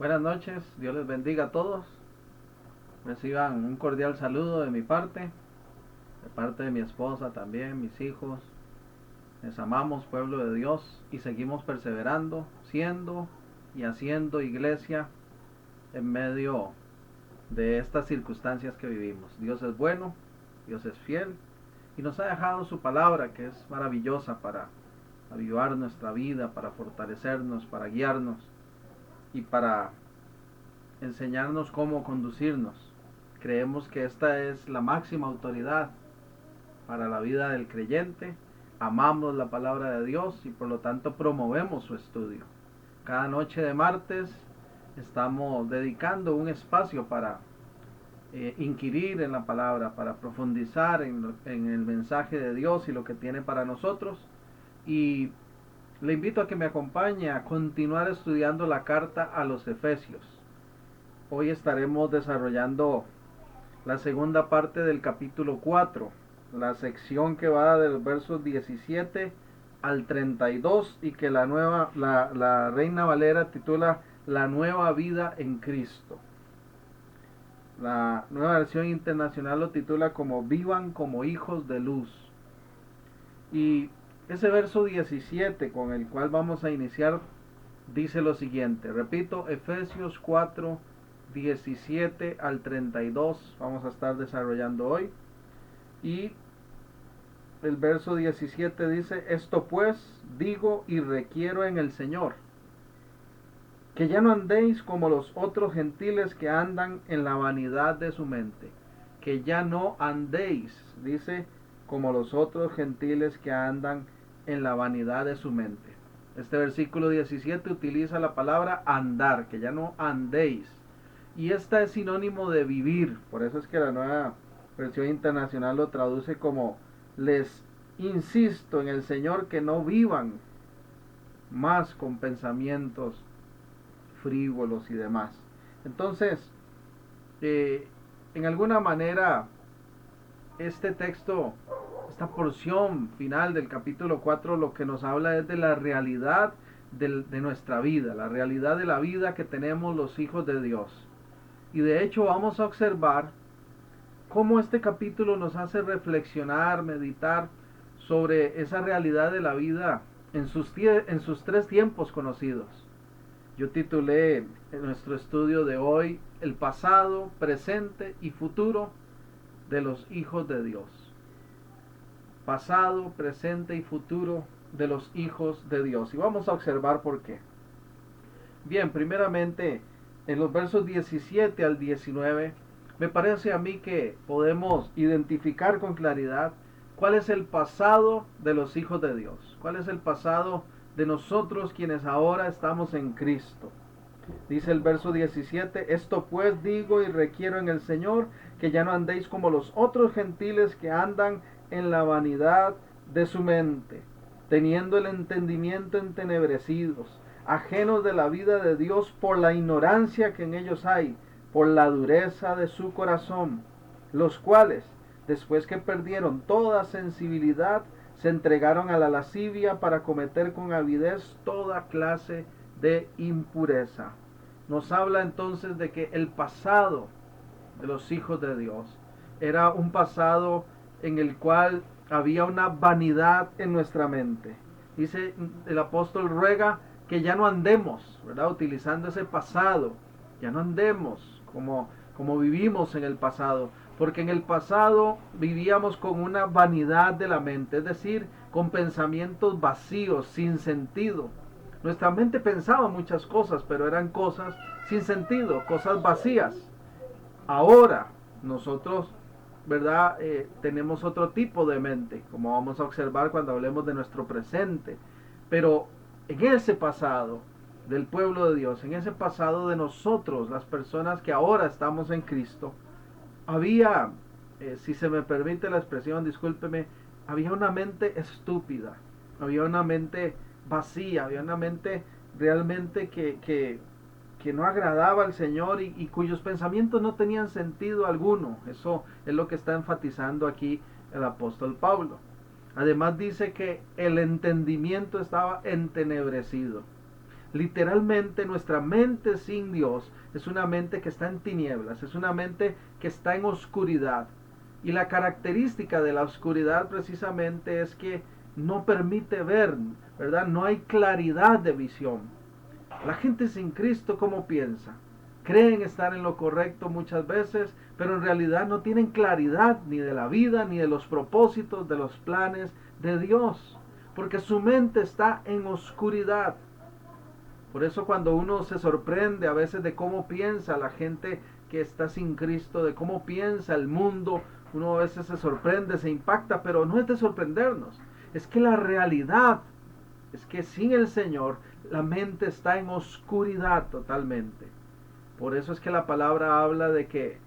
Buenas noches, Dios les bendiga a todos. Reciban un cordial saludo de mi parte, de parte de mi esposa también, mis hijos. Les amamos, pueblo de Dios, y seguimos perseverando, siendo y haciendo iglesia en medio de estas circunstancias que vivimos. Dios es bueno, Dios es fiel y nos ha dejado su palabra, que es maravillosa para avivar nuestra vida, para fortalecernos, para guiarnos y para enseñarnos cómo conducirnos. Creemos que esta es la máxima autoridad para la vida del creyente. Amamos la palabra de Dios y por lo tanto promovemos su estudio. Cada noche de martes estamos dedicando un espacio para inquirir en la palabra, para profundizar en el mensaje de Dios y lo que tiene para nosotros. Y le invito a que me acompañe a continuar estudiando la carta a los Efesios. Hoy estaremos desarrollando la segunda parte del capítulo 4, la sección que va de los versos 17 al 32 y que la Reina Valera titula La nueva vida en Cristo. La nueva versión internacional lo titula como Vivan como hijos de luz. Y ese verso 17 con el cual vamos a iniciar dice lo siguiente, repito, Efesios 4, 17 al 32 vamos a estar desarrollando hoy. Y el verso 17 dice, esto pues digo y requiero en el Señor, que ya no andéis como los otros gentiles que andan en la vanidad de su mente. Que ya no andéis, dice, como los otros gentiles que andan en la vanidad de su mente. Este versículo 17 utiliza la palabra andar, que ya no andéis. Y esta es sinónimo de vivir. Por eso es que la nueva versión internacional lo traduce como les insisto en el Señor que no vivan más con pensamientos frívolos y demás. Entonces, en alguna manera, este texto, esta porción final del capítulo 4, lo que nos habla es de la realidad de nuestra vida, la realidad de la vida que tenemos los hijos de Dios. Y de hecho vamos a observar cómo este capítulo nos hace reflexionar, meditar sobre esa realidad de la vida en sus tres tiempos conocidos. Yo titulé en nuestro estudio de hoy el pasado, presente y futuro de los hijos de Dios. Pasado, presente y futuro de los hijos de Dios. Y vamos a observar por qué. Bien, primeramente, en los versos 17 al 19, me parece a mí que podemos identificar con claridad cuál es el pasado de los hijos de Dios. Cuál es el pasado de nosotros quienes ahora estamos en Cristo. Dice el verso 17, esto pues digo y requiero en el Señor, que ya no andéis como los otros gentiles que andan en la vanidad de su mente, teniendo el entendimiento entenebrecidos, ajenos de la vida de Dios por la ignorancia que en ellos hay, por la dureza de su corazón, los cuales, después que perdieron toda sensibilidad, se entregaron a la lascivia para cometer con avidez toda clase de impureza. Nos habla entonces de que el pasado de los hijos de Dios era un pasado en el cual había una vanidad en nuestra mente. Dice el apóstol, ruega que ya no andemos, ¿verdad? Utilizando ese pasado, ya no andemos como vivimos en el pasado, porque en el pasado vivíamos con una vanidad de la mente, es decir, con pensamientos vacíos, sin sentido. Nuestra mente pensaba muchas cosas, pero eran cosas sin sentido, cosas vacías. Ahora nosotros, ¿verdad? Tenemos otro tipo de mente, como vamos a observar cuando hablemos de nuestro presente. Pero en ese pasado del pueblo de Dios, en ese pasado de nosotros, las personas que ahora estamos en Cristo, había, si se me permite la expresión, discúlpeme, había una mente estúpida, había una mente vacía, había una mente realmente que no agradaba al Señor y cuyos pensamientos no tenían sentido alguno. Eso es lo que está enfatizando aquí el apóstol Pablo. Además dice que el entendimiento estaba entenebrecido. Literalmente nuestra mente sin Dios es una mente que está en tinieblas, es una mente que está en oscuridad. Y la característica de la oscuridad precisamente es que no permite ver, ¿verdad? No hay claridad de visión. La gente sin Cristo, ¿cómo piensa? Creen estar en lo correcto muchas veces, pero en realidad no tienen claridad ni de la vida, ni de los propósitos, de los planes de Dios, porque su mente está en oscuridad. Por eso cuando uno se sorprende a veces de cómo piensa la gente que está sin Cristo, de cómo piensa el mundo, uno a veces se sorprende, se impacta, pero no es de sorprendernos. Es que la realidad es que sin el Señor la mente está en oscuridad totalmente. Por eso es que la palabra habla de que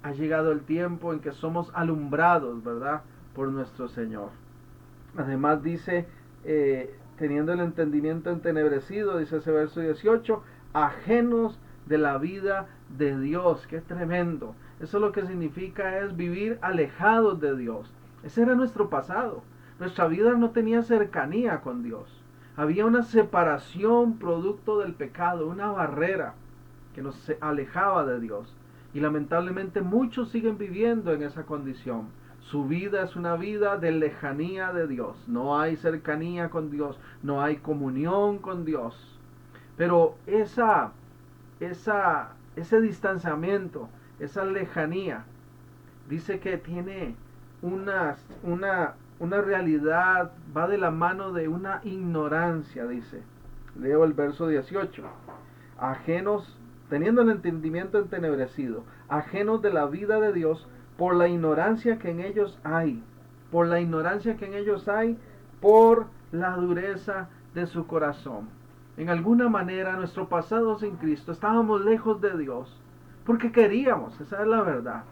ha llegado el tiempo en que somos alumbrados, ¿verdad? Por nuestro Señor. Además dice, teniendo el entendimiento entenebrecido, dice ese verso 18, ajenos de la vida de Dios. ¡Qué tremendo! Eso lo que significa es vivir alejados de Dios. Ese era nuestro pasado. Nuestra vida no tenía cercanía con Dios. Había una separación producto del pecado, una barrera que nos alejaba de Dios. Y lamentablemente muchos siguen viviendo en esa condición. Su vida es una vida de lejanía de Dios. No hay cercanía con Dios, no hay comunión con Dios. Pero ese distanciamiento, esa lejanía, dice que tiene una realidad, va de la mano de una ignorancia, dice. Leo el verso 18. Ajenos, teniendo el entendimiento entenebrecido, ajenos de la vida de Dios, por la ignorancia que en ellos hay, por la ignorancia que en ellos hay, por la dureza de su corazón. En alguna manera, nuestro pasado sin Cristo, estábamos lejos de Dios, porque queríamos, esa es la verdad.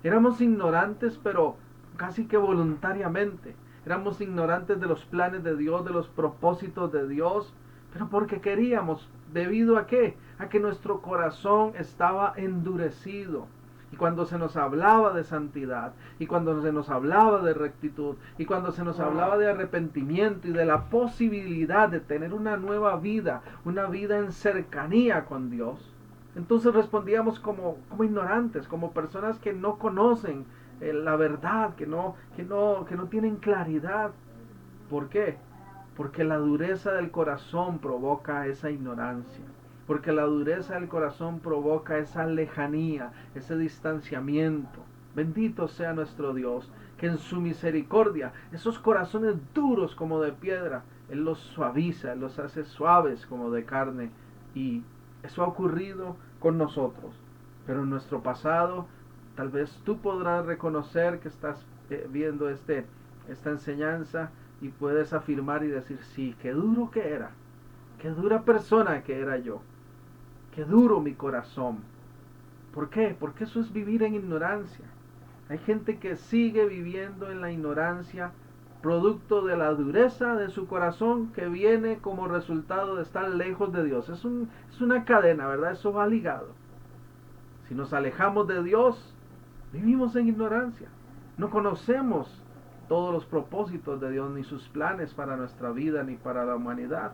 Éramos ignorantes, pero casi que voluntariamente. Éramos ignorantes de los planes de Dios, de los propósitos de Dios, pero porque queríamos. ¿Debido a qué? A que nuestro corazón estaba endurecido. Y cuando se nos hablaba de santidad, y cuando se nos hablaba de rectitud, y cuando se nos hablaba de arrepentimiento y de la posibilidad de tener una nueva vida, una vida en cercanía con Dios, entonces respondíamos como ignorantes, como personas que no conocen la verdad, que no tienen claridad. ¿Por qué? Porque la dureza del corazón provoca esa ignorancia. Porque la dureza del corazón provoca esa lejanía, ese distanciamiento. Bendito sea nuestro Dios, que en su misericordia, esos corazones duros como de piedra, Él los suaviza, Él los hace suaves como de carne. Y eso ha ocurrido con nosotros. Pero en nuestro pasado, tal vez tú podrás reconocer que estás viendo esta enseñanza y puedes afirmar y decir, sí, qué duro que era, qué dura persona que era yo, qué duro mi corazón. ¿Por qué? Porque eso es vivir en ignorancia. Hay gente que sigue viviendo en la ignorancia, producto de la dureza de su corazón que viene como resultado de estar lejos de Dios. Es una cadena, ¿verdad? Eso va ligado. Si nos alejamos de Dios, vivimos en ignorancia. No conocemos todos los propósitos de Dios, ni sus planes para nuestra vida, ni para la humanidad.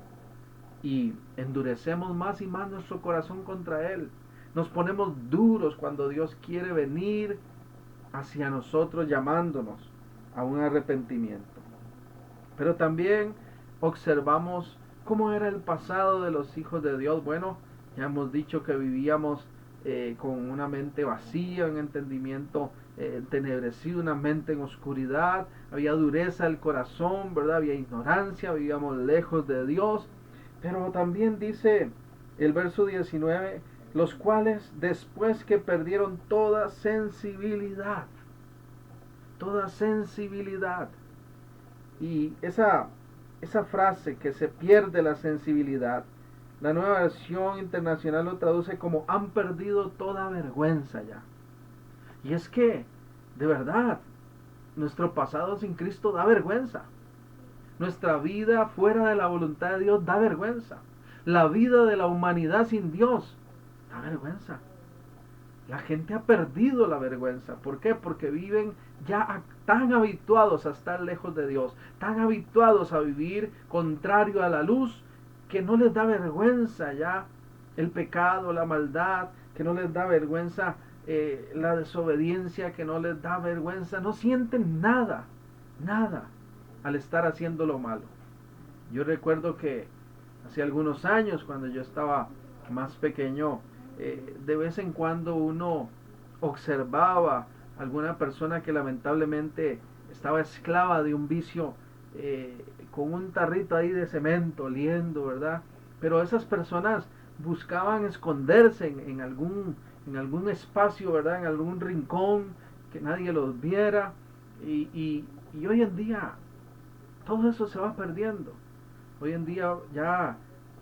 Y endurecemos más y más nuestro corazón contra Él. Nos ponemos duros cuando Dios quiere venir hacia nosotros llamándonos a un arrepentimiento. Pero también observamos cómo era el pasado de los hijos de Dios. Bueno, ya hemos dicho que vivíamos con una mente vacía, un entendimiento entenebrecido, una mente en oscuridad, había dureza del corazón, ¿verdad? Había ignorancia, vivíamos lejos de Dios. Pero también dice el verso 19, los cuales después que perdieron toda sensibilidad, y esa frase que se pierde la sensibilidad, la Nueva Versión Internacional lo traduce como han perdido toda vergüenza ya. Y es que, de verdad, nuestro pasado sin Cristo da vergüenza. Nuestra vida fuera de la voluntad de Dios da vergüenza. La vida de la humanidad sin Dios da vergüenza. La gente ha perdido la vergüenza. ¿Por qué? Porque viven ya tan habituados a estar lejos de Dios, tan habituados a vivir contrario a la luz, que no les da vergüenza ya el pecado, la maldad, que no les da vergüenza la desobediencia, que no les da vergüenza, no sienten nada, nada al estar haciendo lo malo. Yo recuerdo que hace algunos años, cuando yo estaba más pequeño, de vez en cuando uno observaba alguna persona que lamentablemente estaba esclava de un vicio, con un tarrito ahí de cemento oliendo, ¿verdad? Pero esas personas buscaban esconderse en algún espacio, ¿verdad? En algún rincón, que nadie los viera. Y hoy en día todo eso se va perdiendo. Hoy en día ya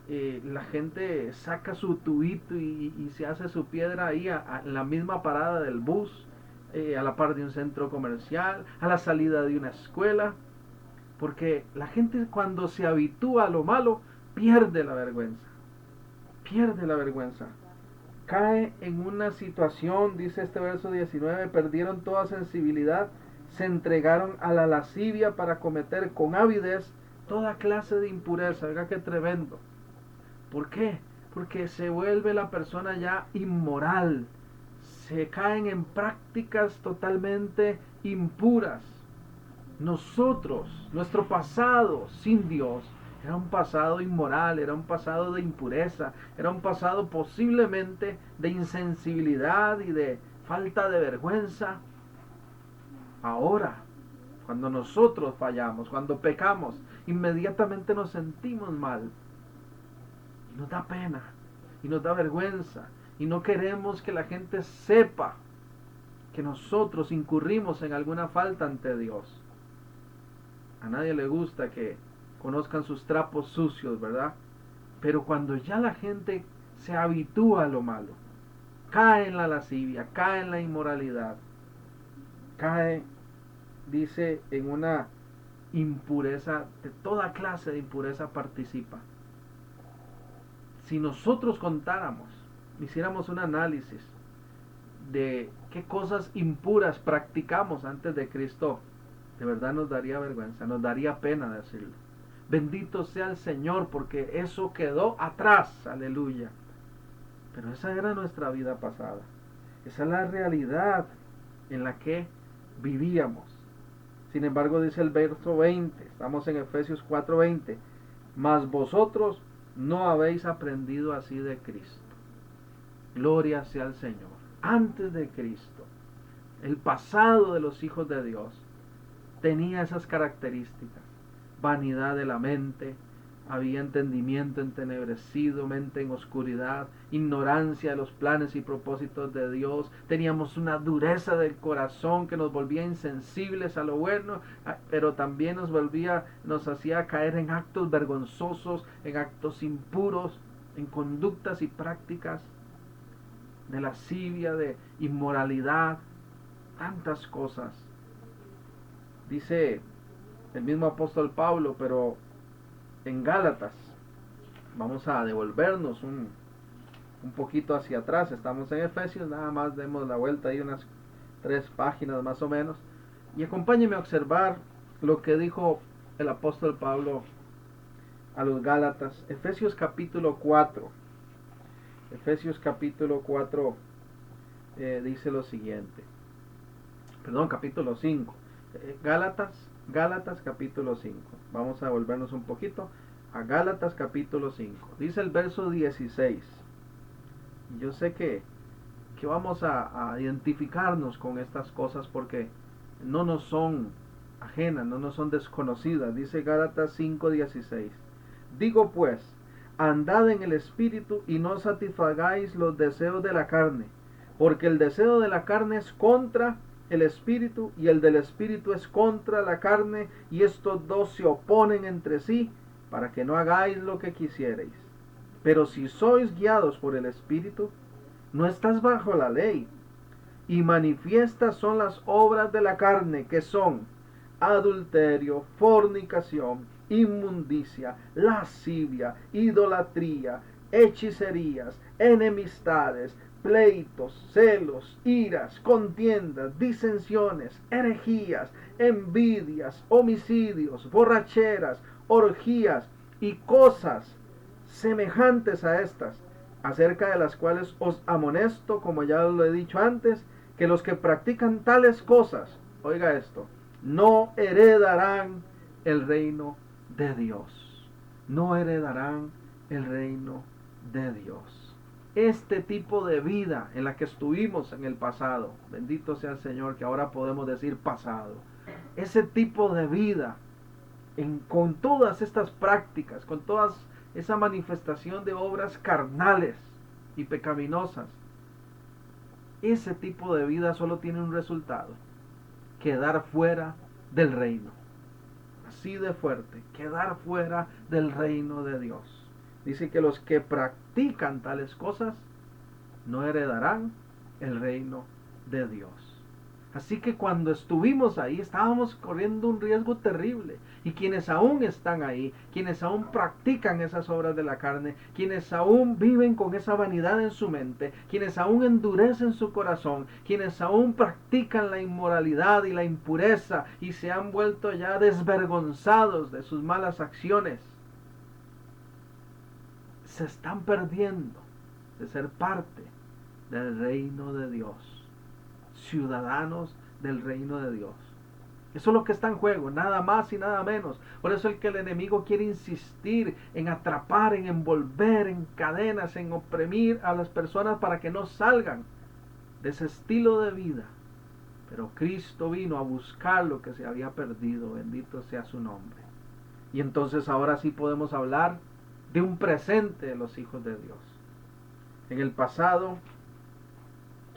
la gente saca su tubito y se hace su piedra ahí en la misma parada del bus, a la par de un centro comercial, a la salida de una escuela, porque la gente cuando se habitúa a lo malo pierde la vergüenza, pierde la vergüenza. Cae en una situación, dice este verso 19, perdieron toda sensibilidad, se entregaron a la lascivia para cometer con avidez toda clase de impureza. Oiga, qué tremendo. ¿Por qué? Porque se vuelve la persona ya inmoral. Se caen en prácticas totalmente impuras. Nosotros, nuestro pasado sin Dios, era un pasado inmoral, era un pasado de impureza, era un pasado posiblemente de insensibilidad y de falta de vergüenza. Ahora, cuando nosotros fallamos, cuando pecamos, inmediatamente nos sentimos mal. Y nos da pena, y nos da vergüenza, y no queremos que la gente sepa que nosotros incurrimos en alguna falta ante Dios. A nadie le gusta que conozcan sus trapos sucios, ¿verdad? Pero cuando ya la gente se habitúa a lo malo, cae en la lascivia, cae en la inmoralidad, cae, dice, en una impureza, de toda clase de impureza participa. Si nosotros contáramos, hiciéramos un análisis de qué cosas impuras practicamos antes de Cristo, de verdad nos daría vergüenza, nos daría pena decirlo. Bendito sea el Señor porque eso quedó atrás, aleluya. Pero esa era nuestra vida pasada. Esa es la realidad en la que vivíamos. Sin embargo, dice el verso 20, estamos en Efesios 4:20, mas vosotros no habéis aprendido así de Cristo. Gloria sea al Señor. Antes de Cristo, el pasado de los hijos de Dios tenía esas características: vanidad de la mente, había entendimiento entenebrecido, mente en oscuridad, ignorancia de los planes y propósitos de Dios, teníamos una dureza del corazón que nos volvía insensibles a lo bueno, pero también nos hacía caer en actos vergonzosos, en actos impuros, en conductas y prácticas de lascivia, de inmoralidad, tantas cosas. Dice el mismo apóstol Pablo, pero en Gálatas, vamos a devolvernos un poquito hacia atrás, estamos en Efesios, nada más demos la vuelta ahí unas 3 páginas más o menos, y acompáñenme a observar lo que dijo el apóstol Pablo a los Gálatas. Efesios capítulo 4, Efesios capítulo 4 dice lo siguiente, perdón, capítulo 5, Gálatas capítulo 5. Vamos a volvernos un poquito a Gálatas capítulo 5. Dice el verso 16. Yo sé que vamos a identificarnos con estas cosas porque no nos son ajenas, no nos son desconocidas. Dice Gálatas 5:16. Digo pues, andad en el Espíritu y no satisfagáis los deseos de la carne, porque el deseo de la carne es contra el Espíritu y el del Espíritu es contra la carne, y estos dos se oponen entre sí para que no hagáis lo que quisierais. Pero si sois guiados por el Espíritu, no estás bajo la ley. Y manifiestas son las obras de la carne, que son adulterio, fornicación, inmundicia, lascivia, idolatría, hechicerías, enemistades, pleitos, celos, iras, contiendas, disensiones, herejías, envidias, homicidios, borracheras, orgías y cosas semejantes a estas, acerca de las cuales os amonesto, como ya lo he dicho antes, que los que practican tales cosas, oiga esto, no heredarán el reino de Dios. No heredarán el reino de Dios. Este tipo de vida en la que estuvimos en el pasado, bendito sea el Señor que ahora podemos decir pasado, ese tipo de vida con todas estas prácticas, con toda esa manifestación de obras carnales y pecaminosas, ese tipo de vida solo tiene un resultado: quedar fuera del reino. Así de fuerte, quedar fuera del reino de Dios. Dice que los que practican tales cosas no heredarán el reino de Dios. Así que cuando estuvimos ahí, estábamos corriendo un riesgo terrible. Y quienes aún están ahí, quienes aún practican esas obras de la carne, quienes aún viven con esa vanidad en su mente, quienes aún endurecen su corazón, quienes aún practican la inmoralidad y la impureza y se han vuelto ya desvergonzados de sus malas acciones, se están perdiendo de ser parte del reino de Dios, ciudadanos del reino de Dios. Eso es lo que está en juego, nada más y nada menos. Por eso es que el enemigo quiere insistir en atrapar, en envolver, en cadenas, en oprimir a las personas para que no salgan de ese estilo de vida. Pero Cristo vino a buscar lo que se había perdido, bendito sea su nombre. Y entonces ahora sí podemos hablar de un presente de los hijos de Dios. En el pasado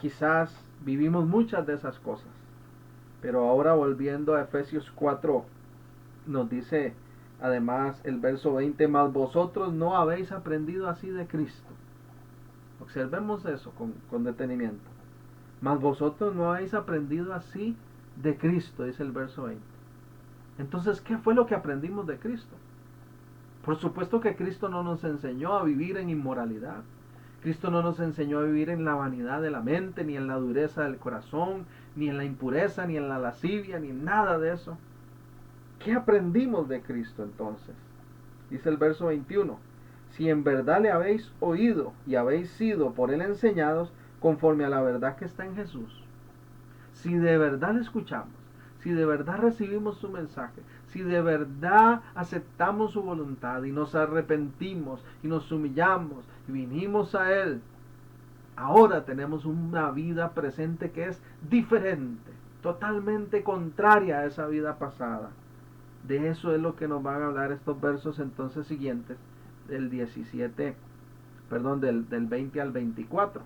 quizás vivimos muchas de esas cosas, pero ahora volviendo a Efesios 4, nos dice además el verso 20, mas vosotros no habéis aprendido así de Cristo. Observemos eso con detenimiento. Mas vosotros no habéis aprendido así de Cristo, dice el verso 20. Entonces, ¿qué fue lo que aprendimos de Cristo? Por supuesto que Cristo no nos enseñó a vivir en inmoralidad. Cristo no nos enseñó a vivir en la vanidad de la mente, ni en la dureza del corazón, ni en la impureza, ni en la lascivia, ni nada de eso. ¿Qué aprendimos de Cristo entonces? Dice el verso 21. Si en verdad le habéis oído y habéis sido por él enseñados conforme a la verdad que está en Jesús. Si de verdad le escuchamos, si de verdad recibimos su mensaje, si de verdad aceptamos su voluntad y nos arrepentimos y nos humillamos y vinimos a Él, ahora tenemos una vida presente que es diferente, totalmente contraria a esa vida pasada. De eso es lo que nos van a hablar estos versos entonces siguientes, del 20 al 24.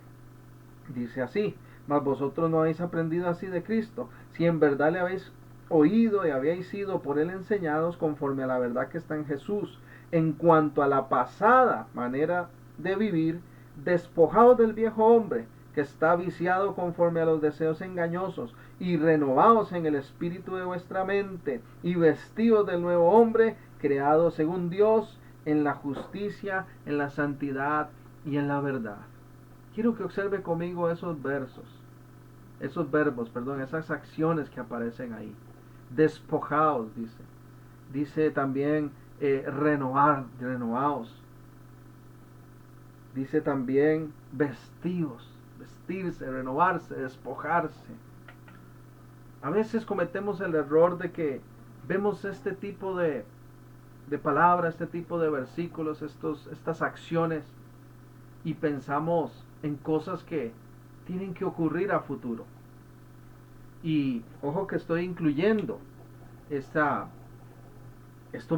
Dice así: mas vosotros no habéis aprendido así de Cristo, si en verdad le habéis oído y habéis sido por él enseñados conforme a la verdad que está en Jesús, en cuanto a la pasada manera de vivir, despojados del viejo hombre, que está viciado conforme a los deseos engañosos, y renovados en el espíritu de vuestra mente, y vestidos del nuevo hombre, creado según Dios, en la justicia, en la santidad y en la verdad. Quiero que observe conmigo esos verbos, esas acciones que aparecen ahí. Despojados, dice. Dice también renovados. Dice también vestirse, renovarse, despojarse. A veces cometemos el error de que vemos este tipo de palabras, este tipo de versículos, estas acciones, y pensamos en cosas que tienen que ocurrir a futuro. Y ojo que estoy incluyendo estos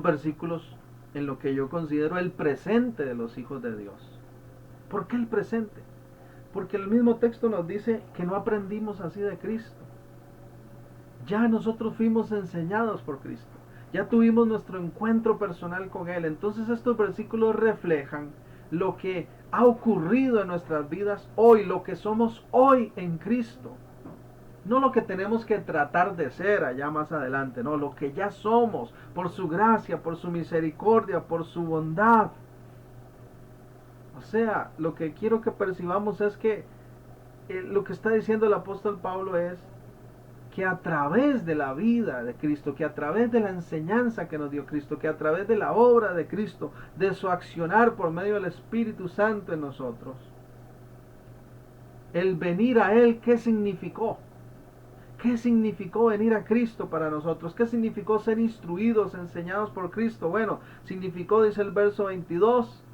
versículos en lo que yo considero el presente de los hijos de Dios. ¿Por qué el presente? Porque el mismo texto nos dice que no aprendimos así de Cristo. Ya nosotros fuimos enseñados por Cristo. Ya tuvimos nuestro encuentro personal con Él. Entonces estos versículos reflejan lo que ha ocurrido en nuestras vidas hoy, lo que somos hoy en Cristo. No lo que tenemos que tratar de ser allá más adelante, no, lo que ya somos por su gracia, por su misericordia, por su bondad. O sea, lo que quiero que percibamos es que lo que está diciendo el apóstol Pablo es que a través de la vida de Cristo, que a través de la enseñanza que nos dio Cristo, que a través de la obra de Cristo, de su accionar por medio del Espíritu Santo en nosotros, el venir a Él, ¿qué significó? ¿Qué significó venir a Cristo para nosotros? ¿Qué significó ser instruidos, enseñados por Cristo? Bueno, significó, dice el verso 22,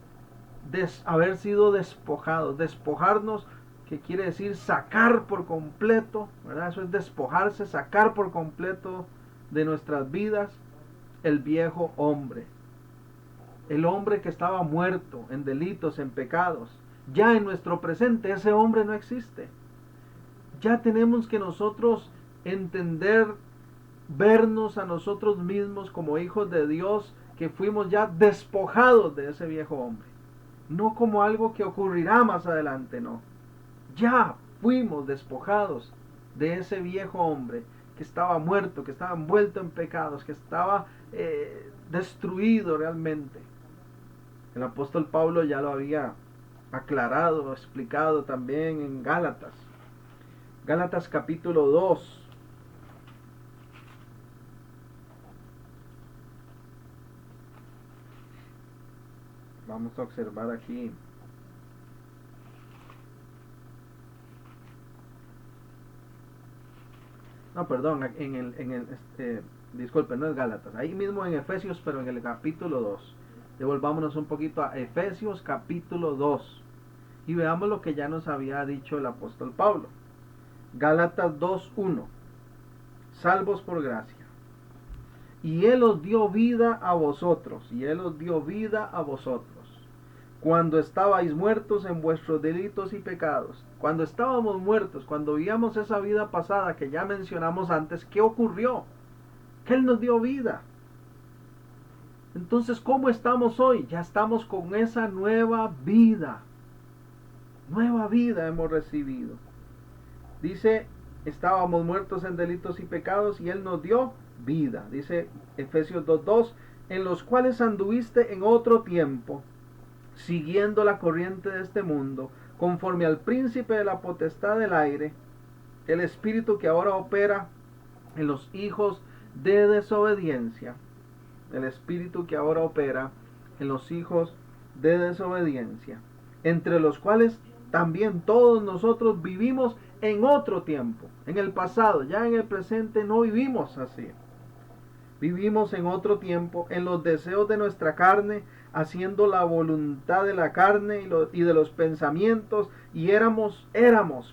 haber sido despojados. Despojarnos, que quiere decir sacar por completo, ¿verdad? Eso es despojarse, sacar por completo de nuestras vidas el viejo hombre. El hombre que estaba muerto en delitos, en pecados. Ya en nuestro presente ese hombre no existe. Ya tenemos que nosotros entender, vernos a nosotros mismos como hijos de Dios, que fuimos ya despojados de ese viejo hombre. No como algo que ocurrirá más adelante, no. Ya fuimos despojados de ese viejo hombre que estaba muerto, que estaba envuelto en pecados, que estaba destruido realmente. El apóstol Pablo ya lo había aclarado, explicado también en Gálatas. Gálatas capítulo 2. Vamos a observar aquí. No, perdón, disculpen, no es Gálatas. Ahí mismo en Efesios, pero en el capítulo 2. Devolvámonos un poquito a Efesios capítulo 2. Y veamos lo que ya nos había dicho el apóstol Pablo. Gálatas 2:1. Salvos por gracia. Y Él os dio vida a vosotros. Y Él os dio vida a vosotros. Cuando estabais muertos en vuestros delitos y pecados. Cuando estábamos muertos, cuando vivíamos esa vida pasada que ya mencionamos antes, ¿qué ocurrió? Que Él nos dio vida. Entonces, ¿cómo estamos hoy? Ya estamos con esa nueva vida. Nueva vida hemos recibido. Dice, estábamos muertos en delitos y pecados y Él nos dio vida. Dice Efesios 2:2, en los cuales anduviste en otro tiempo, siguiendo la corriente de este mundo, conforme al príncipe de la potestad del aire, el espíritu que ahora opera en los hijos de desobediencia. El espíritu que ahora opera en los hijos de desobediencia, entre los cuales también todos nosotros vivimos en otro tiempo, en el pasado. Ya en el presente no vivimos así. Vivimos en otro tiempo, en los deseos de nuestra carne, haciendo la voluntad de la carne y de los pensamientos, y éramos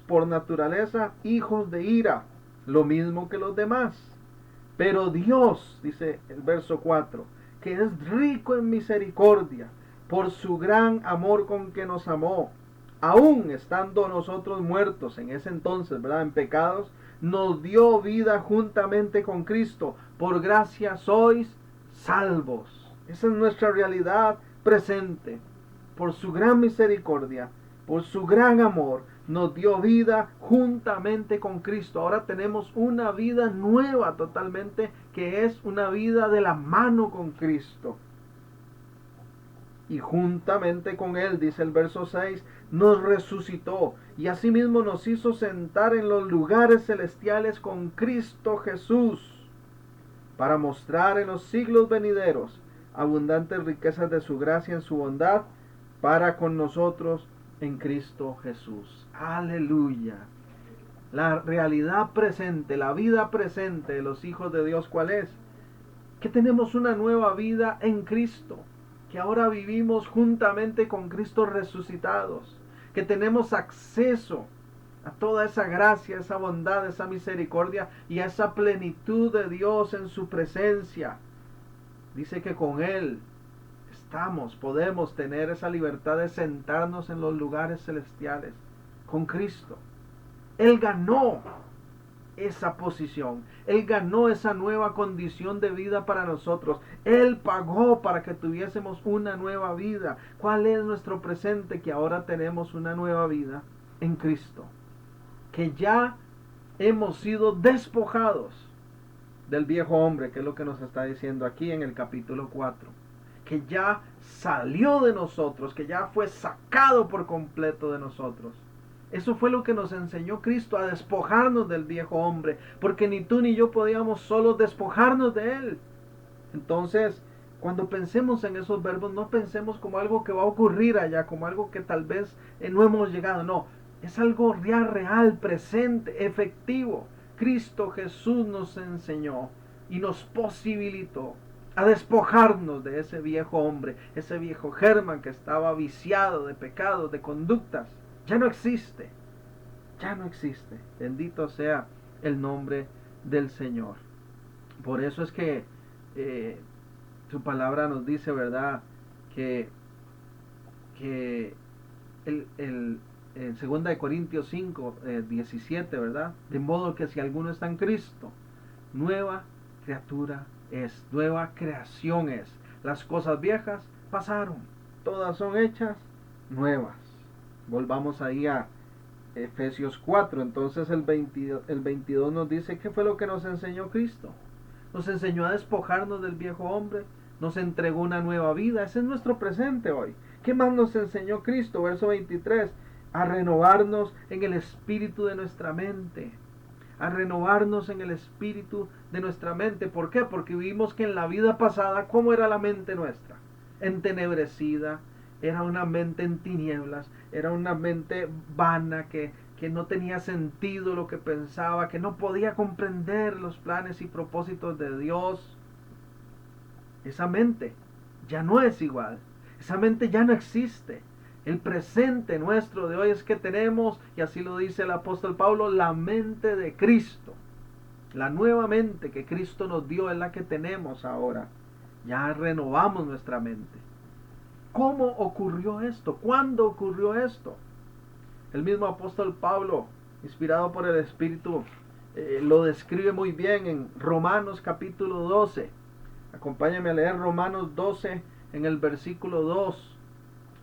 por naturaleza hijos de ira, lo mismo que los demás. Pero Dios, dice el verso 4, que es rico en misericordia, por su gran amor con que nos amó, aún estando nosotros muertos en ese entonces, ¿verdad?, en pecados, nos dio vida juntamente con Cristo. Por gracia sois salvos. Esa es nuestra realidad presente. Por su gran misericordia, por su gran amor, nos dio vida juntamente con Cristo. Ahora tenemos una vida nueva totalmente, que es una vida de la mano con Cristo. Y juntamente con Él, dice el verso 6, nos resucitó y asimismo nos hizo sentar en los lugares celestiales con Cristo Jesús, para mostrar en los siglos venideros abundantes riquezas de su gracia en su bondad para con nosotros en Cristo Jesús. Aleluya. La realidad presente, la vida presente de los hijos de Dios, ¿cuál es? Que tenemos una nueva vida en Cristo, que ahora vivimos juntamente con Cristo resucitados, que tenemos acceso a toda esa gracia, esa bondad, esa misericordia y a esa plenitud de Dios en su presencia. Dice que con Él podemos tener esa libertad de sentarnos en los lugares celestiales con Cristo. Él ganó esa posición. Él ganó esa nueva condición de vida para nosotros. Él pagó para que tuviésemos una nueva vida. ¿Cuál es nuestro presente? Que ahora tenemos una nueva vida en Cristo. Que ya hemos sido despojados del viejo hombre, que es lo que nos está diciendo aquí en el capítulo 4. Que ya salió de nosotros, que ya fue sacado por completo de nosotros. Eso fue lo que nos enseñó Cristo, a despojarnos del viejo hombre, porque ni tú ni yo podíamos solo despojarnos de él. Entonces, cuando pensemos en esos verbos, no pensemos como algo que va a ocurrir allá, como algo que tal vez no hemos llegado, no, es algo real, real, presente, efectivo. Cristo Jesús nos enseñó y nos posibilitó a despojarnos de ese viejo hombre, ese viejo germen que estaba viciado de pecados, de conductas. Ya no existe, ya no existe. Bendito sea el nombre del Señor. Por eso es que su palabra nos dice, ¿verdad? Que, que en 2 de Corintios 5, 17, ¿verdad? De modo que si alguno está en Cristo, nueva criatura es, nueva creación es. Las cosas viejas pasaron, todas son hechas nuevas. Volvamos ahí a Efesios 4, entonces el 22 nos dice, ¿qué fue lo que nos enseñó Cristo? Nos enseñó a despojarnos del viejo hombre, nos entregó una nueva vida, ese es nuestro presente hoy. ¿Qué más nos enseñó Cristo? Verso 23, a renovarnos en el espíritu de nuestra mente, a renovarnos en el espíritu de nuestra mente. ¿Por qué? Porque vimos que en la vida pasada, ¿cómo era la mente nuestra? Entenebrecida, era una mente en tinieblas, era una mente vana que no tenía sentido lo que pensaba, que no podía comprender los planes y propósitos de Dios. Esa mente ya no es igual, esa mente ya no existe. El presente nuestro de hoy es que tenemos, y así lo dice el apóstol Pablo, la mente de Cristo. La nueva mente que Cristo nos dio es la que tenemos ahora. Ya renovamos nuestra mente. ¿Cómo ocurrió esto? ¿Cuándo ocurrió esto? El mismo apóstol Pablo, inspirado por el Espíritu, lo describe muy bien en Romanos capítulo 12. Acompáñame a leer Romanos 12 en el versículo 2.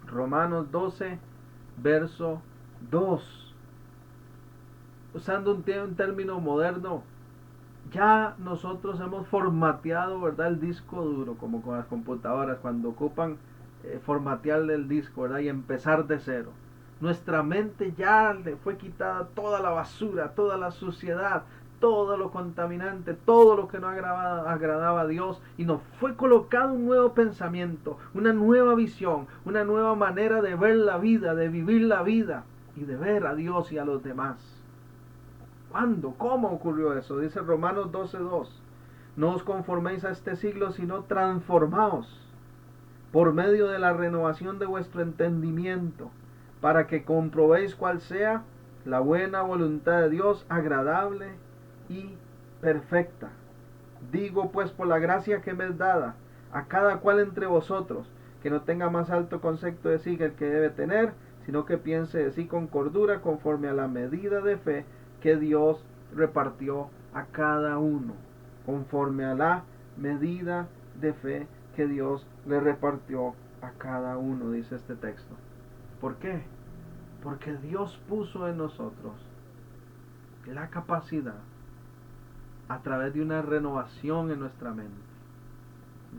Romanos 12, verso 2. Usando un término moderno, ya nosotros hemos formateado, ¿verdad?, el disco duro, como con las computadoras, cuando ocupan formatear el disco, ¿verdad?, y empezar de cero. Nuestra mente ya le fue quitada toda la basura, toda la suciedad, todo lo contaminante, todo lo que no agradaba a Dios, y nos fue colocado un nuevo pensamiento, una nueva visión, una nueva manera de ver la vida, de vivir la vida y de ver a Dios y a los demás. ¿Cuándo? ¿Cómo ocurrió eso? Dice Romanos 12:2. No os conforméis a este siglo, sino transformaos por medio de la renovación de vuestro entendimiento, para que comprobéis cuál sea la buena voluntad de Dios, agradable y perfecta. Digo pues por la gracia que me es dada a cada cual entre vosotros, que no tenga más alto concepto de sí que el que debe tener, sino que piense de sí con cordura, conforme a la medida de fe que Dios repartió a cada uno, conforme a la medida de fe que Dios le repartió a cada uno, dice este texto. ¿Por qué? Porque Dios puso en nosotros la capacidad, a través de una renovación en nuestra mente,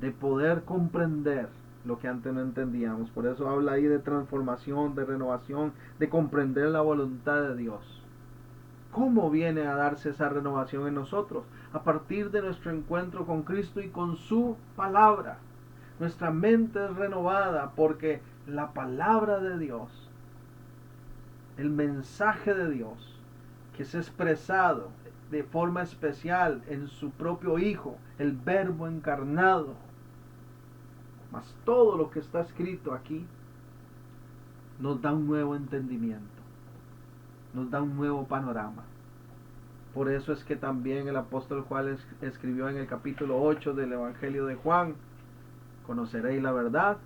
de poder comprender lo que antes no entendíamos. Por eso habla ahí de transformación, de renovación, de comprender la voluntad de Dios. ¿Cómo viene a darse esa renovación en nosotros? A partir de nuestro encuentro con Cristo y con su palabra. Nuestra mente es renovada porque la palabra de Dios, el mensaje de Dios, que es expresado de forma especial en su propio Hijo, el Verbo encarnado, más todo lo que está escrito aquí, nos da un nuevo entendimiento, nos da un nuevo panorama. Por eso es que también el apóstol Juan escribió en el capítulo 8 del Evangelio de Juan: conoceréis la verdad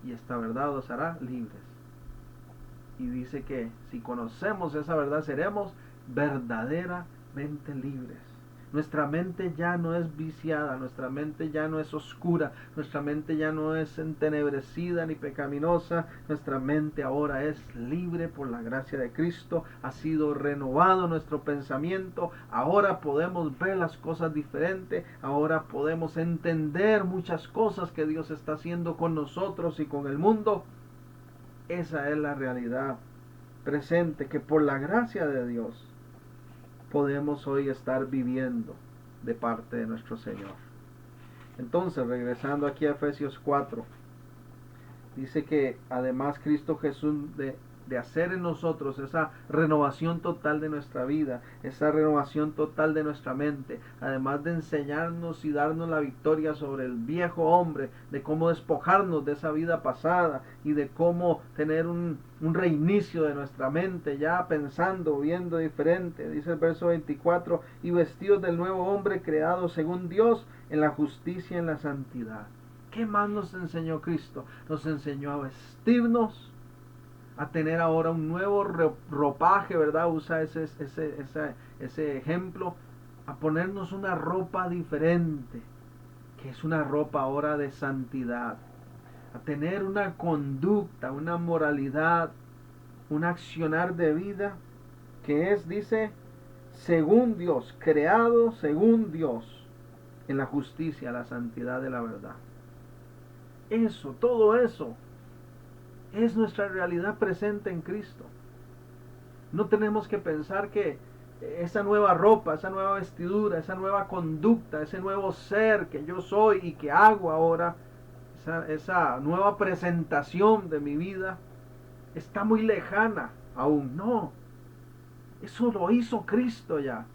y esta verdad os hará libres. Y dice que si conocemos esa verdad seremos verdaderamente libres. Nuestra mente ya no es viciada, nuestra mente ya no es oscura, nuestra mente ya no es entenebrecida ni pecaminosa, nuestra mente ahora es libre por la gracia de Cristo, ha sido renovado nuestro pensamiento, ahora podemos ver las cosas diferentes, ahora podemos entender muchas cosas que Dios está haciendo con nosotros y con el mundo. Esa es la realidad presente que por la gracia de Dios podemos hoy estar viviendo de parte de nuestro Señor. Entonces, regresando aquí a Efesios 4, dice que además Cristo Jesús de hacer en nosotros esa renovación total de nuestra vida, esa renovación total de nuestra mente, además de enseñarnos y darnos la victoria sobre el viejo hombre, de cómo despojarnos de esa vida pasada y de cómo tener un reinicio de nuestra mente, ya pensando, viendo diferente. Dice el verso 24, y vestidos del nuevo hombre creado según Dios en la justicia y en la santidad. ¿Qué más nos enseñó Cristo? Nos enseñó a vestirnos, a tener ahora un nuevo ropaje, ¿verdad? Usa ese ejemplo, a ponernos una ropa diferente, que es una ropa ahora de santidad, a tener una conducta, una moralidad, un accionar de vida, que es, dice, según Dios, creado según Dios, en la justicia, la santidad de la verdad. Eso, todo eso, es nuestra realidad presente en Cristo. No tenemos que pensar que esa nueva ropa, esa nueva vestidura, esa nueva conducta, ese nuevo ser que yo soy y que hago ahora, esa nueva presentación de mi vida, está muy lejana aún. No, eso lo hizo Cristo ya.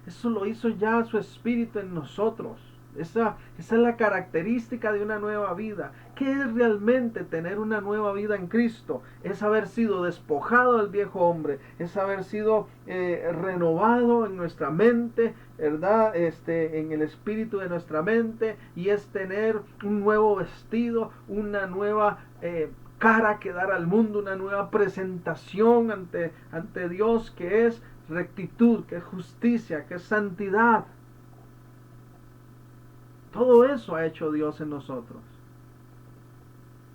Eso lo hizo ya su Espíritu en nosotros. Esa es la característica de una nueva vida. ¿Qué es realmente tener una nueva vida en Cristo? Es haber sido despojado del viejo hombre, es haber sido renovado en nuestra mente, ¿verdad? En el espíritu de nuestra mente, y es tener un nuevo vestido, una nueva cara que dar al mundo, una nueva presentación ante Dios, que es rectitud, que es justicia, que es santidad. Todo eso ha hecho Dios en nosotros.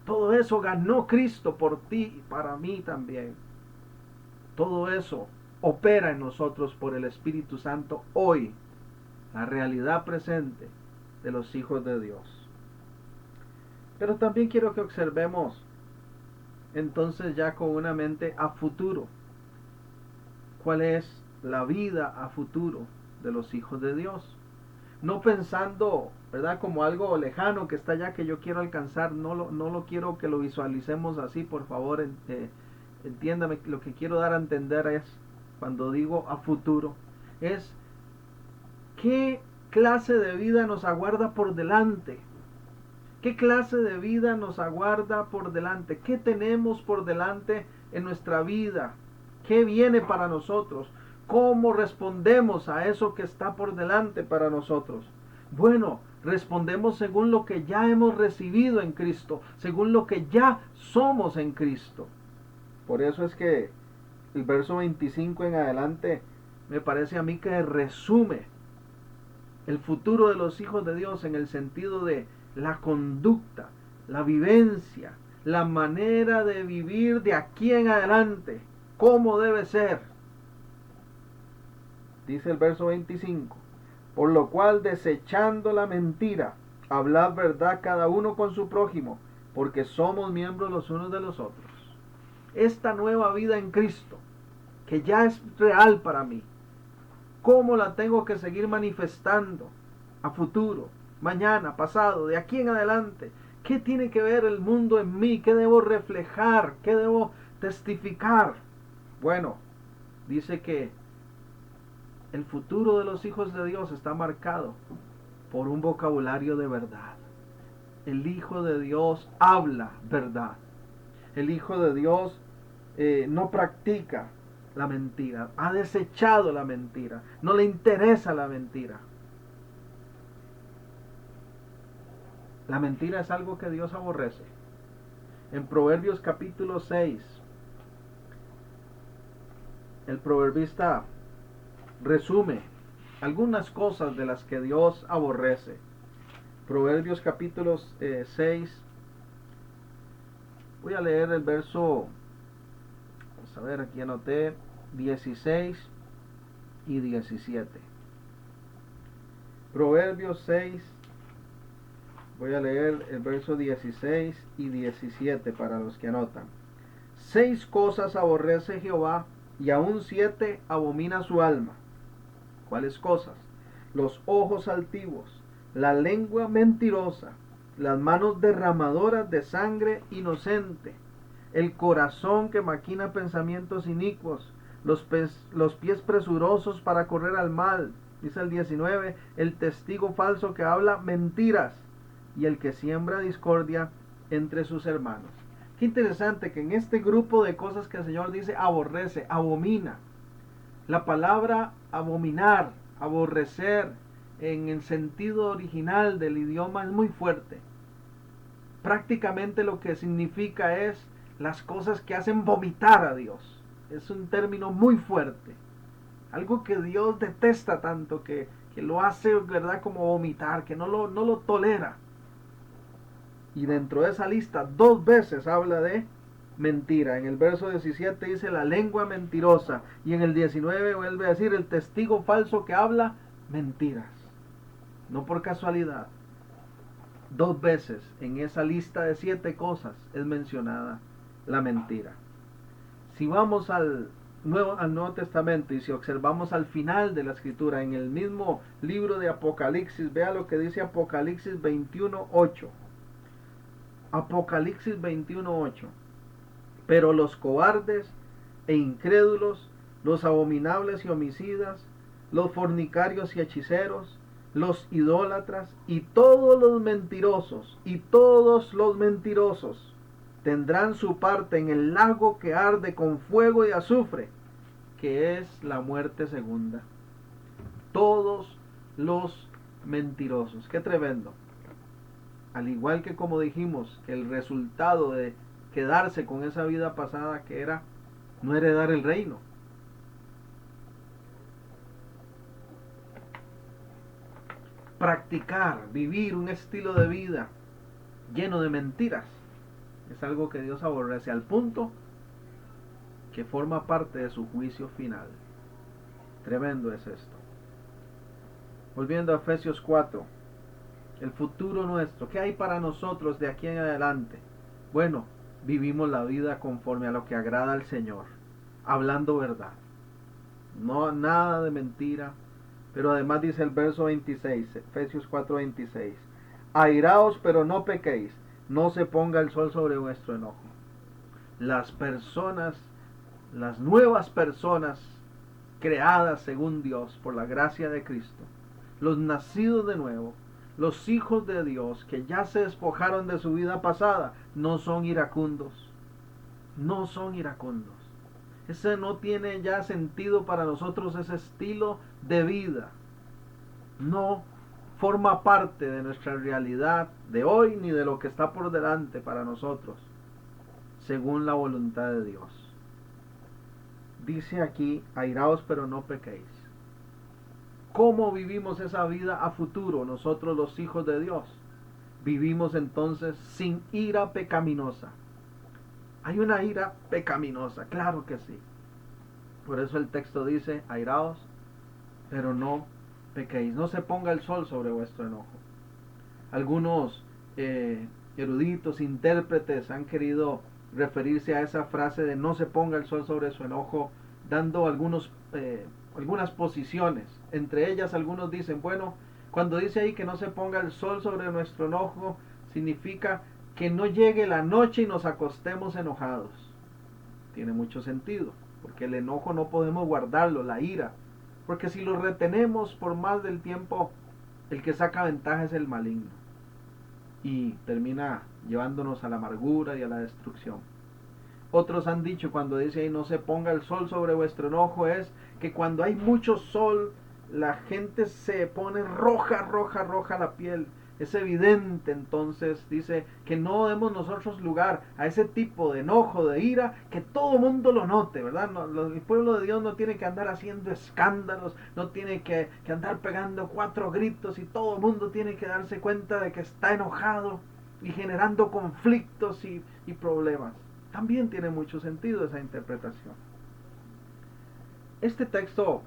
Todo eso ganó Cristo por ti y para mí también. Todo eso opera en nosotros por el Espíritu Santo hoy, la realidad presente de los hijos de Dios. Pero también quiero que observemos entonces ya con una mente a futuro. ¿Cuál es la vida a futuro de los hijos de Dios? No pensando, ¿verdad?, como algo lejano que está allá que yo quiero alcanzar. No lo quiero que lo visualicemos así, por favor. Entiéndame, lo que quiero dar a entender es, cuando digo a futuro, es qué clase de vida nos aguarda por delante. ¿Qué clase de vida nos aguarda por delante? ¿Qué tenemos por delante en nuestra vida? ¿Qué viene para nosotros? ¿Cómo respondemos a eso que está por delante para nosotros? Bueno, respondemos según lo que ya hemos recibido en Cristo, según lo que ya somos en Cristo. Por eso es que el verso 25 en adelante me parece a mí que resume el futuro de los hijos de Dios en el sentido de la conducta, la vivencia, la manera de vivir de aquí en adelante, cómo debe ser. Dice el verso 25, por lo cual, desechando la mentira, hablad verdad cada uno con su prójimo, porque somos miembros los unos de los otros. Esta nueva vida en Cristo, que ya es real para mí, ¿cómo la tengo que seguir manifestando a futuro, mañana, pasado, de aquí en adelante? ¿Qué tiene que ver el mundo en mí? ¿Qué debo reflejar? ¿Qué debo testificar? Bueno, dice que el futuro de los hijos de Dios está marcado por un vocabulario de verdad. El Hijo de Dios habla verdad. El Hijo de Dios no practica la mentira. Ha desechado la mentira. No le interesa la mentira. La mentira es algo que Dios aborrece. En Proverbios capítulo 6, el proverbista resume algunas cosas de las que Dios aborrece. Proverbios capítulo 6, voy a leer el verso, vamos a ver, aquí anoté 16 y 17. Proverbios 6, voy a leer el verso 16 y 17 para los que anotan. 6 cosas aborrece Jehová, y aún 7 abomina su alma. ¿Cuáles cosas? Los ojos altivos, la lengua mentirosa, las manos derramadoras de sangre inocente, el corazón que maquina pensamientos inicuos, los pies presurosos para correr al mal, dice el 19, el testigo falso que habla mentiras, y el que siembra discordia entre sus hermanos. Qué interesante que en este grupo de cosas que el Señor dice aborrece, abomina. La palabra abominar, aborrecer, en el sentido original del idioma es muy fuerte. Prácticamente lo que significa es las cosas que hacen vomitar a Dios. Es un término muy fuerte. Algo que Dios detesta tanto, que lo hace, ¿verdad?, como vomitar, que no lo tolera. Y dentro de esa lista 2 veces habla de mentira. En el verso 17 dice la lengua mentirosa, y en el 19 vuelve a decir el testigo falso que habla mentiras. No por casualidad. 2 veces en esa lista de 7 cosas es mencionada la mentira. Si vamos al Nuevo Testamento y si observamos al final de la escritura, en el mismo libro de Apocalipsis, vea lo que dice Apocalipsis 21:8. Apocalipsis 21:8. Pero los cobardes e incrédulos, los abominables y homicidas, los fornicarios y hechiceros, los idólatras y todos los mentirosos tendrán su parte en el lago que arde con fuego y azufre, que es la muerte segunda. Todos los mentirosos. Qué tremendo. Al igual que, como dijimos, que el resultado de quedarse con esa vida pasada que era no heredar el reino. Practicar, vivir un estilo de vida lleno de mentiras es algo que Dios aborrece, al punto que forma parte de su juicio final. Tremendo es esto. Volviendo a Efesios 4, el futuro nuestro, ¿qué hay para nosotros de aquí en adelante? Bueno, vivimos la vida conforme a lo que agrada al Señor, hablando verdad, no nada de mentira. Pero además dice el verso 26, Efesios 4:26, airaos pero no pequéis, no se ponga el sol sobre vuestro enojo. Las personas, las nuevas personas creadas según Dios por la gracia de Cristo, los nacidos de nuevo, los hijos de Dios que ya se despojaron de su vida pasada, no son iracundos. No son iracundos. Ese no tiene ya sentido para nosotros, ese estilo de vida. No forma parte de nuestra realidad de hoy ni de lo que está por delante para nosotros, según la voluntad de Dios. Dice aquí, airaos pero no pequéis. ¿Cómo vivimos esa vida a futuro nosotros los hijos de Dios? Vivimos entonces sin ira pecaminosa. Hay una ira pecaminosa, claro que sí. Por eso el texto dice, airaos, pero no pequéis. No se ponga el sol sobre vuestro enojo. Algunos eruditos, intérpretes han querido referirse a esa frase de no se ponga el sol sobre su enojo, dando algunas posiciones. Entre ellas algunos dicen, bueno, cuando dice ahí que no se ponga el sol sobre nuestro enojo, significa que no llegue la noche y nos acostemos enojados. Tiene mucho sentido, porque el enojo no podemos guardarlo, la ira, porque si lo retenemos por más del tiempo, el que saca ventaja es el maligno y termina llevándonos a la amargura y a la destrucción. Otros han dicho, cuando dice ahí no se ponga el sol sobre vuestro enojo, es que cuando hay mucho sol la gente se pone roja la piel. Es evidente, entonces dice que no demos nosotros lugar a ese tipo de enojo, de ira, que todo el mundo lo note, ¿verdad? No, el pueblo de Dios no tiene que andar haciendo escándalos, no tiene que andar pegando 4 gritos y todo el mundo tiene que darse cuenta de que está enojado y generando conflictos y problemas. También tiene mucho sentido esa interpretación. Este texto,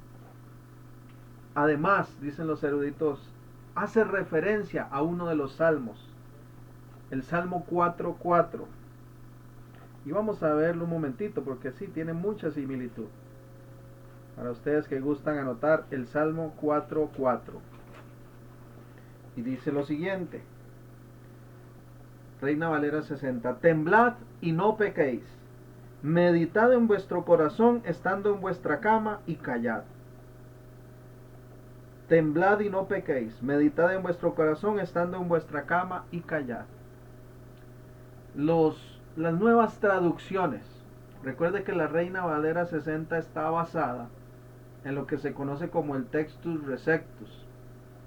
además, dicen los eruditos, hace referencia a uno de los salmos, el Salmo 4:4. Y vamos a verlo un momentito porque sí, tiene mucha similitud. Para ustedes que gustan anotar, el Salmo 4:4. Y dice lo siguiente. Reina Valera 60. Temblad y no pequéis. Meditad en vuestro corazón estando en vuestra cama y callad. Temblad y no pequéis. Meditad en vuestro corazón estando en vuestra cama y callad. Las nuevas traducciones. Recuerde que la Reina Valera 60 está basada en lo que se conoce como el Textus Receptus.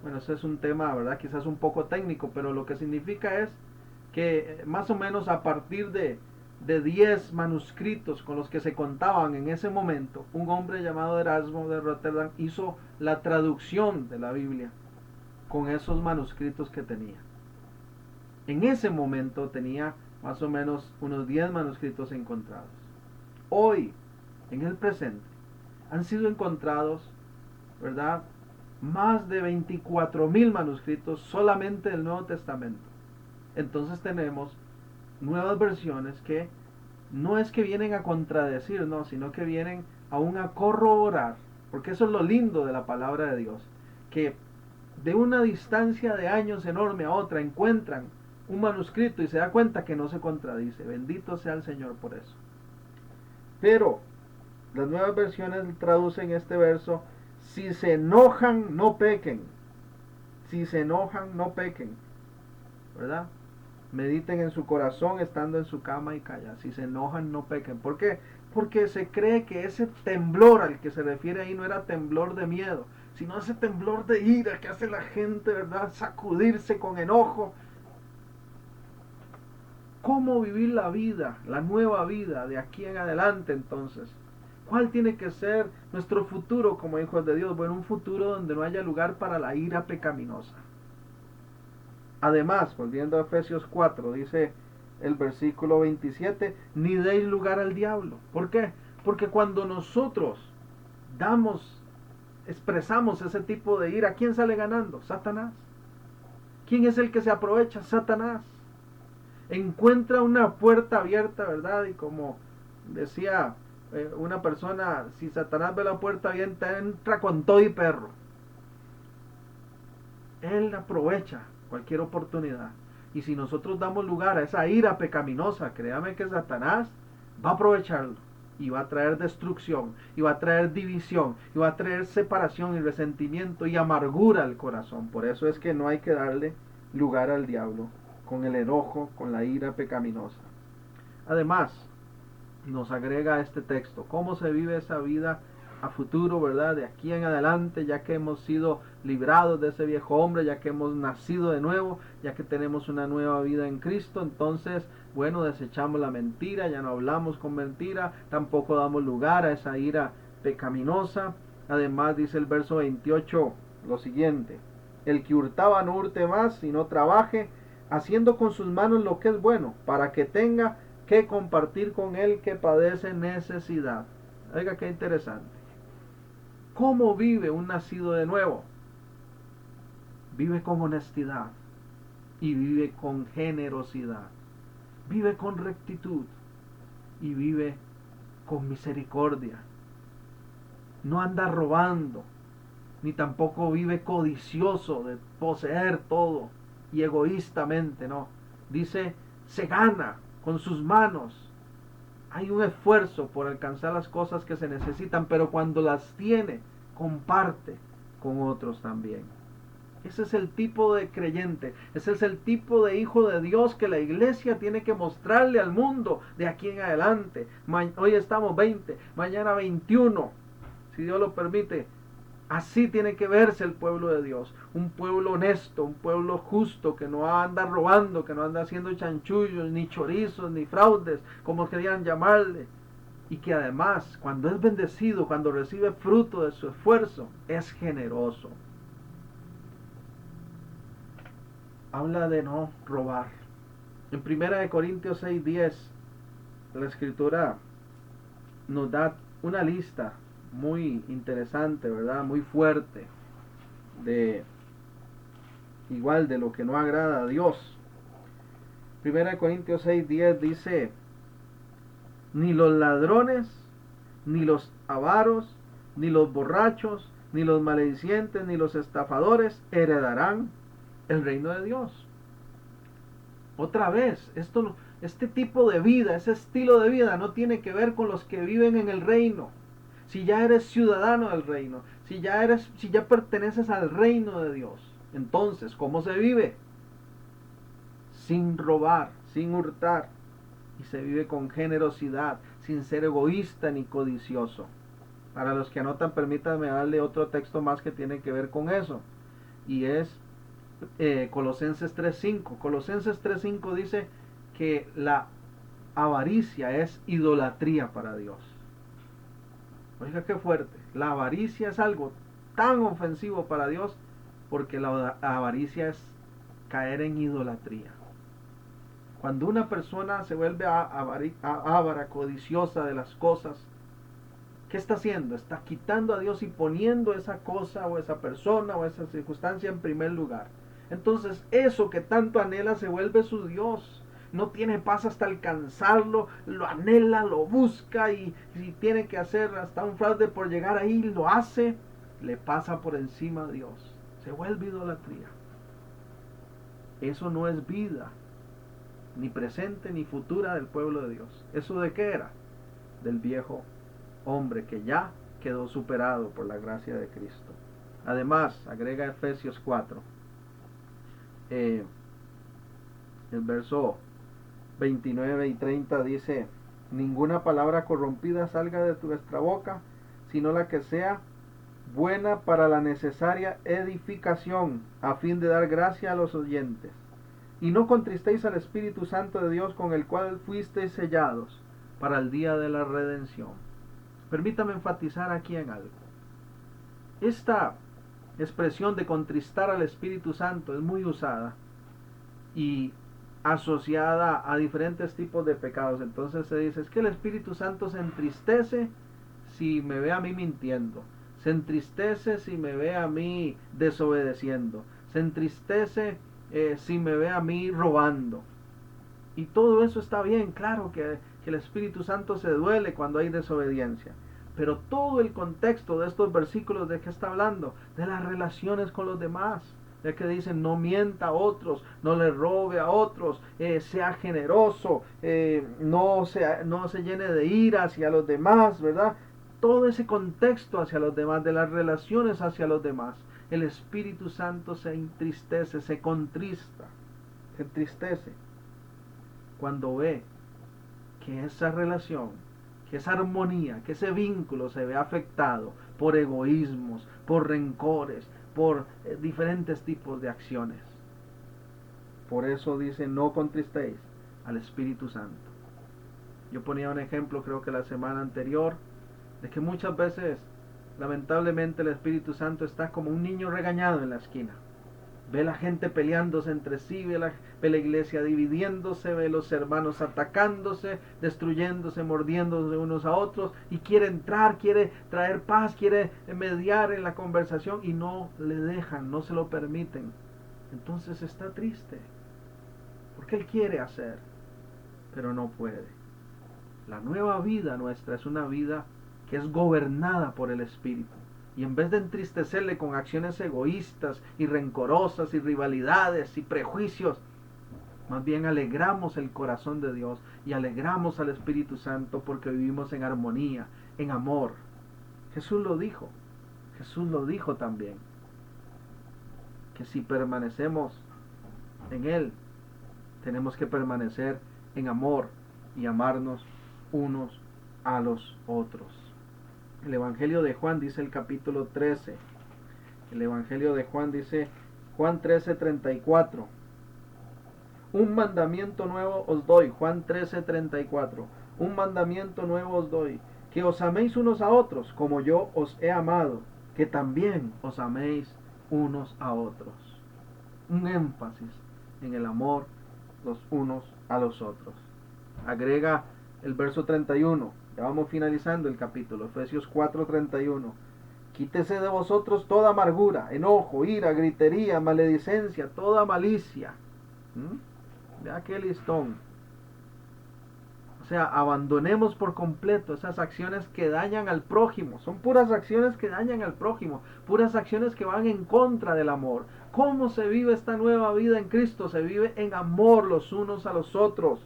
Bueno, ese es un tema, ¿verdad? Quizás un poco técnico, pero lo que significa es que más o menos a partir de 10 manuscritos con los que se contaban en ese momento, un hombre llamado Erasmo de Rotterdam hizo la traducción de la Biblia con esos manuscritos que tenía. En ese momento tenía más o menos unos 10 manuscritos encontrados. Hoy, en el presente, han sido encontrados, ¿verdad?, más de 24,000 manuscritos solamente del Nuevo Testamento. Entonces tenemos nuevas versiones que no es que vienen a contradecir, no, sino que vienen aún a corroborar, porque eso es lo lindo de la palabra de Dios, que de una distancia de años enorme a otra encuentran un manuscrito y se da cuenta que no se contradice. Bendito sea el Señor por eso. Pero las nuevas versiones traducen este verso: si se enojan, no pequen. Si se enojan, no pequen. ¿Verdad? Mediten en su corazón estando en su cama y callan. Si se enojan, no pequen. ¿Por qué? Porque se cree que ese temblor al que se refiere ahí no era temblor de miedo, sino ese temblor de ira que hace la gente, ¿verdad?, sacudirse con enojo. ¿Cómo vivir la vida, la nueva vida de aquí en adelante entonces? ¿Cuál tiene que ser nuestro futuro como hijos de Dios? Bueno, un futuro donde no haya lugar para la ira pecaminosa. Además, volviendo a Efesios 4, dice el versículo 27, ni deis lugar al diablo. ¿Por qué? Porque cuando nosotros expresamos ese tipo de ira, ¿quién sale ganando? Satanás. ¿Quién es el que se aprovecha? Satanás. Encuentra una puerta abierta, ¿verdad? Y como decía una persona, si Satanás ve la puerta abierta, entra con todo y perro. Él aprovecha cualquier oportunidad. Y si nosotros damos lugar a esa ira pecaminosa, créame que Satanás va a aprovecharlo y va a traer destrucción, y va a traer división, y va a traer separación y resentimiento y amargura al corazón. Por eso es que no hay que darle lugar al diablo con el enojo, con la ira pecaminosa. Además, nos agrega este texto, cómo se vive esa vida a futuro, ¿verdad? De aquí en adelante, ya que hemos sido librados de ese viejo hombre, ya que hemos nacido de nuevo, ya que tenemos una nueva vida en Cristo. Entonces, bueno, desechamos la mentira, ya no hablamos con mentira, tampoco damos lugar a esa ira pecaminosa. Además, dice el verso 28 lo siguiente: el que hurtaba no hurte más, sino trabaje, haciendo con sus manos lo que es bueno, para que tenga que compartir con él que padece necesidad. Oiga, qué interesante. ¿Cómo vive un nacido de nuevo? Vive con honestidad y vive con generosidad. Vive con rectitud y vive con misericordia. No anda robando, ni tampoco vive codicioso de poseer todo y egoístamente, no. Dice, se gana con sus manos. Hay un esfuerzo por alcanzar las cosas que se necesitan, pero cuando las tiene, comparte con otros también. Ese es el tipo de creyente, ese es el tipo de hijo de Dios que la iglesia tiene que mostrarle al mundo de aquí en adelante. Hoy estamos 20, mañana 21, si Dios lo permite. Así tiene que verse el pueblo de Dios, un pueblo honesto, un pueblo justo, que no anda robando, que no anda haciendo chanchullos, ni chorizos, ni fraudes, como querían llamarle, y que además, cuando es bendecido, cuando recibe fruto de su esfuerzo, es generoso. Habla de no robar. En 1 Corintios 6:10, la escritura nos da una lista muy interesante, ¿verdad? Muy fuerte de igual de lo que no agrada a Dios. 1 Corintios 6:10 dice: ni los ladrones, ni los avaros, ni los borrachos, ni los maledicientes, ni los estafadores heredarán el reino de Dios. Otra vez, este tipo de vida, ese estilo de vida no tiene que ver con los que viven en el reino. Si ya eres ciudadano del reino, si ya perteneces al reino de Dios, entonces, ¿cómo se vive? Sin robar, sin hurtar, y se vive con generosidad, sin ser egoísta ni codicioso. Para los que anotan, permítanme darle otro texto más que tiene que ver con eso, y es Colosenses 3.5. Colosenses 3.5 dice que la avaricia es idolatría para Dios. Oiga, qué fuerte. La avaricia es algo tan ofensivo para Dios, porque la avaricia es caer en idolatría. Cuando una persona se vuelve avara, codiciosa de las cosas, ¿qué está haciendo? Está quitando a Dios y poniendo esa cosa o esa persona o esa circunstancia en primer lugar. Entonces eso que tanto anhela se vuelve su Dios. No tiene paz hasta alcanzarlo, lo anhela, lo busca, y si tiene que hacer hasta un fraude por llegar ahí, lo hace. Le pasa por encima a Dios. Se vuelve idolatría. Eso no es vida, ni presente ni futura del pueblo de Dios. ¿Eso de qué era? Del viejo hombre que ya quedó superado por la gracia de Cristo. Además, agrega Efesios 4, el verso 29 y 30 dice: ninguna palabra corrompida salga de nuestra boca, sino la que sea buena para la necesaria edificación, a fin de dar gracia a los oyentes. Y no contristéis al Espíritu Santo de Dios, con el cual fuisteis sellados para el día de la redención. Permítame enfatizar aquí en algo. Esta expresión de contristar al Espíritu Santo es muy usada y asociada a diferentes tipos de pecados. Entonces se dice, es que el Espíritu Santo se entristece si me ve a mí mintiendo, se entristece si me ve a mí desobedeciendo, se entristece si me ve a mí robando. Y todo eso está bien, claro que el Espíritu Santo se duele cuando hay desobediencia. Pero todo el contexto de estos versículos, ¿de qué está hablando? De las relaciones con los demás. De que dicen, no mienta a otros, no le robe a otros, sea generoso, no se llene de ira hacia los demás, ¿verdad? Todo ese contexto hacia los demás, de las relaciones hacia los demás. El Espíritu Santo se entristece, se contrista, se entristece cuando ve que esa relación, que esa armonía, que ese vínculo se ve afectado por egoísmos, por rencores, por diferentes tipos de acciones. Por eso dice, no contristéis al Espíritu Santo. Yo ponía un ejemplo, creo que la semana anterior, de que muchas veces, lamentablemente, el Espíritu Santo está como un niño regañado en la esquina. Ve la gente peleándose entre sí, ve la iglesia dividiéndose, ve los hermanos atacándose, destruyéndose, mordiéndose unos a otros, y quiere entrar, quiere traer paz, quiere mediar en la conversación, y no le dejan, no se lo permiten. Entonces está triste, porque él quiere hacer, pero no puede. La nueva vida nuestra es una vida que es gobernada por el Espíritu. Y en vez de entristecerle con acciones egoístas y rencorosas y rivalidades y prejuicios, más bien alegramos el corazón de Dios y alegramos al Espíritu Santo, porque vivimos en armonía, en amor. Jesús lo dijo también, que si permanecemos en Él, tenemos que permanecer en amor y amarnos unos a los otros. El Evangelio de Juan dice el capítulo 13. El Evangelio de Juan dice, Juan 13:34. Un mandamiento nuevo os doy. Juan 13:34. Un mandamiento nuevo os doy, que os améis unos a otros, como yo os he amado, que también os améis unos a otros. Un énfasis en el amor los unos a los otros. Agrega el verso 31. Ya vamos finalizando el capítulo. Efesios 4:31. Quítese de vosotros toda amargura, enojo, ira, gritería, maledicencia, toda malicia. Vea qué listón. O sea, abandonemos por completo esas acciones que dañan al prójimo. Son puras acciones que dañan al prójimo, puras acciones que van en contra del amor. ¿Cómo se vive esta nueva vida en Cristo? Se vive en amor los unos a los otros.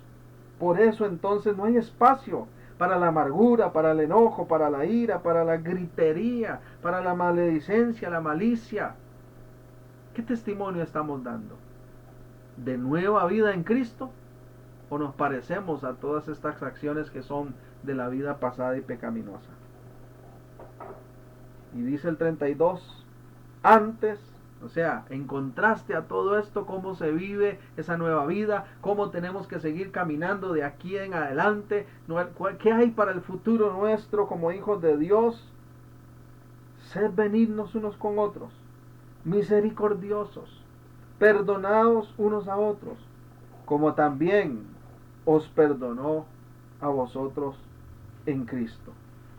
Por eso entonces no hay espacio para la amargura, para el enojo, para la ira, para la gritería, para la maledicencia, la malicia. ¿Qué testimonio estamos dando? ¿De nueva vida en Cristo? ¿O nos parecemos a todas estas acciones que son de la vida pasada y pecaminosa? Y dice el 32, antes, o sea, en contraste a todo esto, cómo se vive esa nueva vida, cómo tenemos que seguir caminando de aquí en adelante, qué hay para el futuro nuestro como hijos de Dios. Sed benignos unos con otros, misericordiosos, perdonaos unos a otros, como también os perdonó a vosotros en Cristo,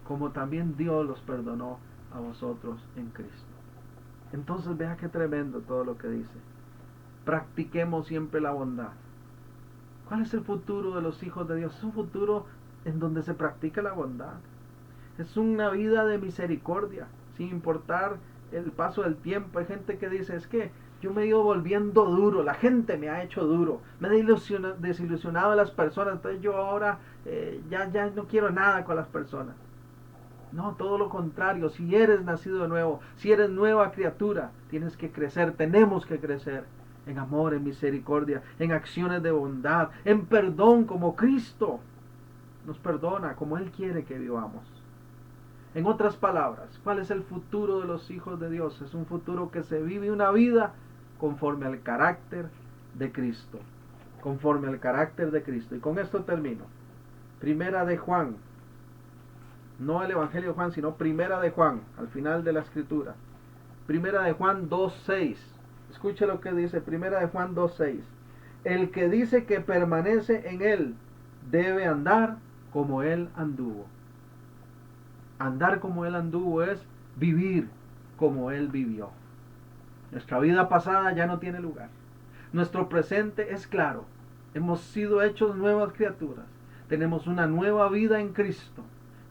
como también Dios los perdonó a vosotros en Cristo. Entonces vea qué tremendo todo lo que dice. Practiquemos siempre la bondad. ¿Cuál es el futuro de los hijos de Dios? Es un futuro en donde se practica la bondad. Es una vida de misericordia, sin importar el paso del tiempo. Hay gente que dice, es que yo me he ido volviendo duro, la gente me ha hecho duro, me he desilusionado de las personas, entonces yo ahora ya no quiero nada con las personas. No, todo lo contrario, si eres nacido de nuevo, si eres nueva criatura, tienes que crecer, tenemos que crecer en amor, en misericordia, en acciones de bondad, en perdón como Cristo nos perdona, como Él quiere que vivamos. En otras palabras, ¿cuál es el futuro de los hijos de Dios? Es un futuro que se vive una vida conforme al carácter de Cristo. Conforme al carácter de Cristo. Y con esto termino. Primera de Juan. No el Evangelio de Juan, sino Primera de Juan, al final de la escritura. Primera de Juan 2:6. Escuche lo que dice Primera de Juan 2:6. El que dice que permanece en Él debe andar como Él anduvo. Andar como Él anduvo es vivir como Él vivió. Nuestra vida pasada ya no tiene lugar. Nuestro presente es claro. Hemos sido hechos nuevas criaturas. Tenemos una nueva vida en Cristo.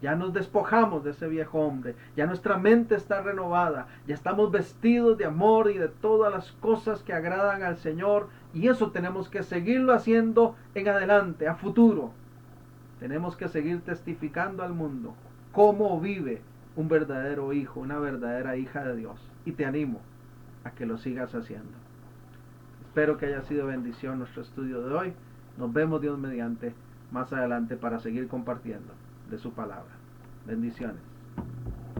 Ya nos despojamos de ese viejo hombre. Ya nuestra mente está renovada. Ya estamos vestidos de amor y de todas las cosas que agradan al Señor. Y eso tenemos que seguirlo haciendo en adelante, a futuro. Tenemos que seguir testificando al mundo cómo vive un verdadero hijo, una verdadera hija de Dios. Y te animo a que lo sigas haciendo. Espero que haya sido bendición nuestro estudio de hoy. Nos vemos Dios mediante más adelante para seguir compartiendo de su palabra. Bendiciones.